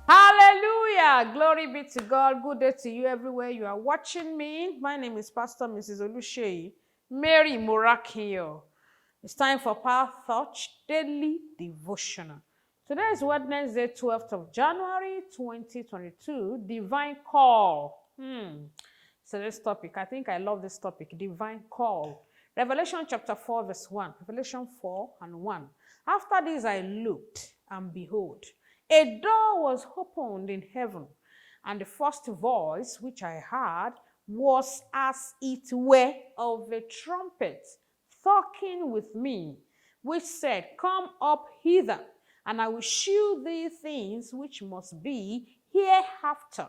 Hallelujah! Glory be to God. Good day to you everywhere you are watching me. My name is Pastor Mrs. Oluseyi Mary Morakio. It's time for Power Thoughts Daily Devotional. Today is Wednesday, 12th of January, 2022. Divine Call. So this topic, I think I love this topic. Divine Call. Revelation chapter 4 verse 1. Revelation 4 and 1. After this I looked, and behold, a door was opened in heaven, and the first voice which I heard was as it were of a trumpet talking with me, which said, Come up hither, and I will shew thee things which must be hereafter.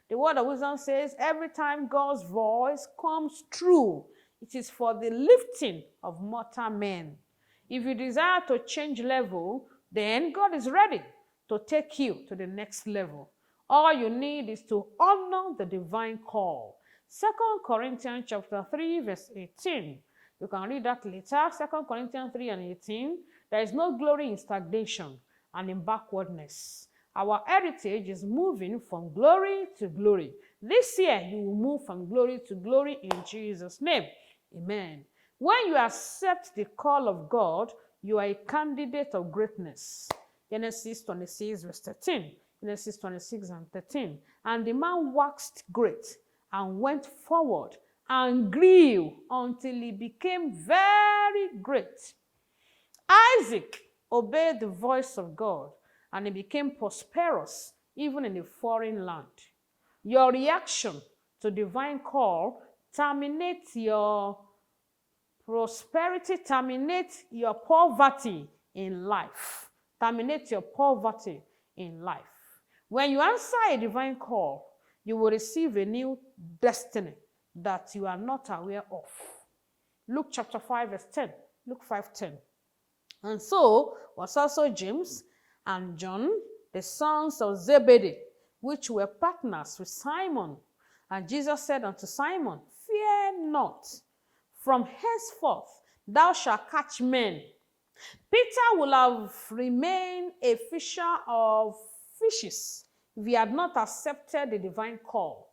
The word of wisdom says every time God's voice comes true, it is for the lifting of mortal men. If you desire to change level, then God is ready to take you to the next level. All you need is to honor the divine call. 2 Corinthians chapter 3 verse 18. You can read that later. 2 Corinthians 3 and 18. There is no glory in stagnation and in backwardness. Our heritage is moving from glory to glory. This year, you will move from glory to glory in Jesus' name. Amen. When you accept the call of God, you are a candidate of greatness. Genesis 26 verse 13. Genesis 26 and 13. And the man waxed great and went forward and grew until he became very great. Isaac obeyed the voice of God, and he became prosperous even in a foreign land. Your reaction to divine call terminates your prosperity, terminates your poverty in life. Terminate your poverty in life. When you answer a divine call, you will receive a new destiny that you are not aware of. Luke chapter 5 verse 10. Luke 5:10. And so was also James and John, the sons of Zebedee, which were partners with Simon. And Jesus said unto Simon, Fear not, from henceforth thou shalt catch men. Peter would have remained a fisher of fishes if he had not accepted the divine call.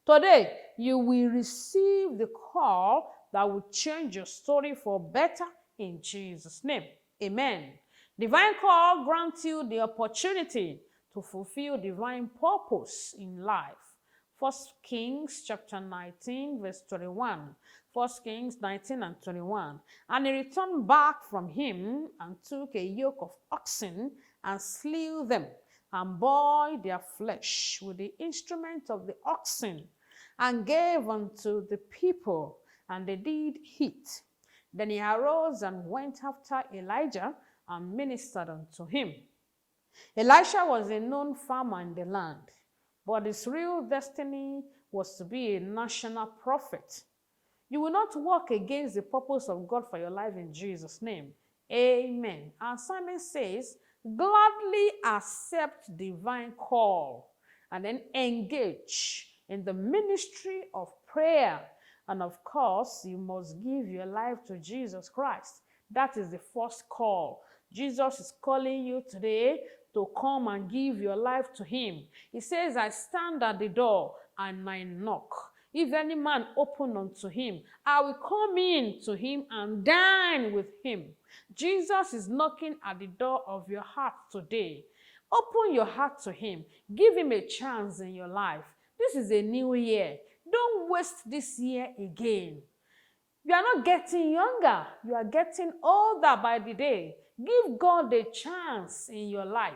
Today, you will receive the call that will change your story for better in Jesus' name. Amen. Divine call grants you the opportunity to fulfill divine purpose in life. 1 Kings chapter 19 verse 21. 1 Kings 19 and 21. And he returned back from him and took a yoke of oxen and slew them and boiled their flesh with the instrument of the oxen and gave unto the people, and they did eat. Then he arose and went after Elijah and ministered unto him. Elisha was a known farmer in the land, but his real destiny was to be a national prophet. You will not walk against the purpose of God for your life in Jesus' name. Amen. And Simon says, gladly accept divine call and then engage in the ministry of prayer. And of course, you must give your life to Jesus Christ. That is the first call. Jesus is calling you today to come and give your life to him. He says, I stand at the door and I knock. If any man open unto him, I will come in to him and dine with him. Jesus is knocking at the door of your heart today. Open your heart to him. Give him a chance in your life. This is a new year. Don't waste this year again. You are not getting younger. You are getting older by the day. Give God a chance in your life.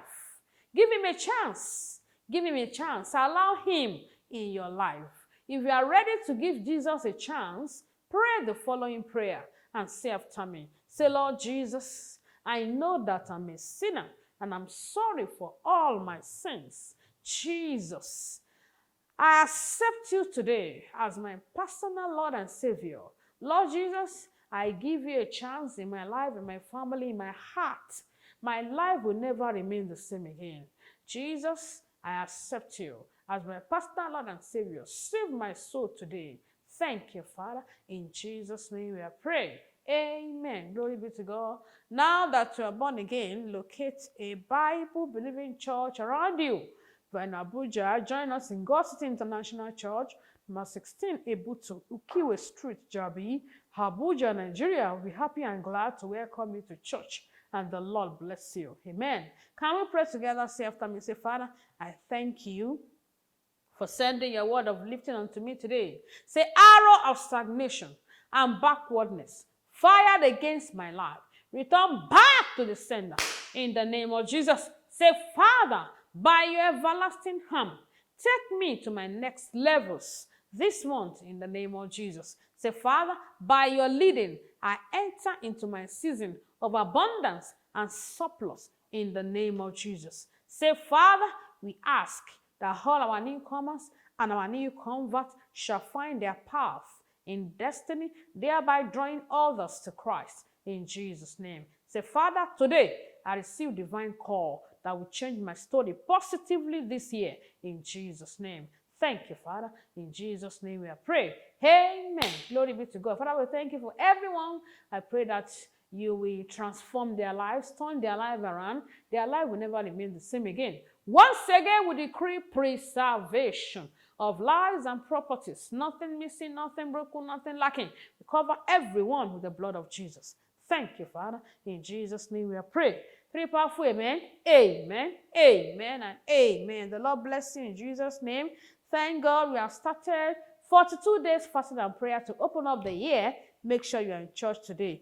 Give him a chance. Give him a chance. Allow him in your life. If you are ready to give Jesus a chance, pray the following prayer and say after me. Say, Lord Jesus, I know that I'm a sinner and I'm sorry for all my sins. Jesus, I accept you today as my personal Lord and Savior. Lord Jesus, I give you a chance in my life, in my family, in my heart. My life will never remain the same again. Jesus, I accept you as my personal Lord and Savior. Save my soul today. Thank you, Father. In Jesus' name we pray. Amen. Glory be to God. Now that you are born again, locate a Bible-believing church around you. If you're in Abuja, join us in God City International Church, number 16, Ebutu, Ukiwe Street, Jabi, Abuja, Nigeria. We'll be happy and glad to welcome you to church, and the Lord bless you. Amen. Can we pray together? Say after me, say, Father, I thank you for sending your word of lifting unto me today. Say, arrow of stagnation and backwardness fired against my life, return back to the sender in the name of Jesus. Say, Father, by your everlasting hand, take me to my next levels this month in the name of Jesus. Say, Father, by your leading, I enter into my season of abundance and surplus in the name of Jesus. Say, Father, we ask that all our newcomers and our new converts shall find their path in destiny, thereby drawing others to Christ in Jesus' name. Say, Father, today I receive divine call that will change my story positively this year in Jesus' name. Thank you, Father. In Jesus' name we are praying. Amen. Glory be to God. Father, we thank you for everyone. I pray that you will transform their lives, turn their life around. Their life will never remain the same again. Once again, we decree preservation of lives and properties. Nothing missing, nothing broken, nothing lacking. We cover everyone with the blood of Jesus. Thank you, Father. In Jesus' name we are praying. Three powerful amen, amen, amen, and amen. The Lord bless you in Jesus' name. Thank God we have started 42 days fasting and prayer to open up the year. Make sure you are in church today.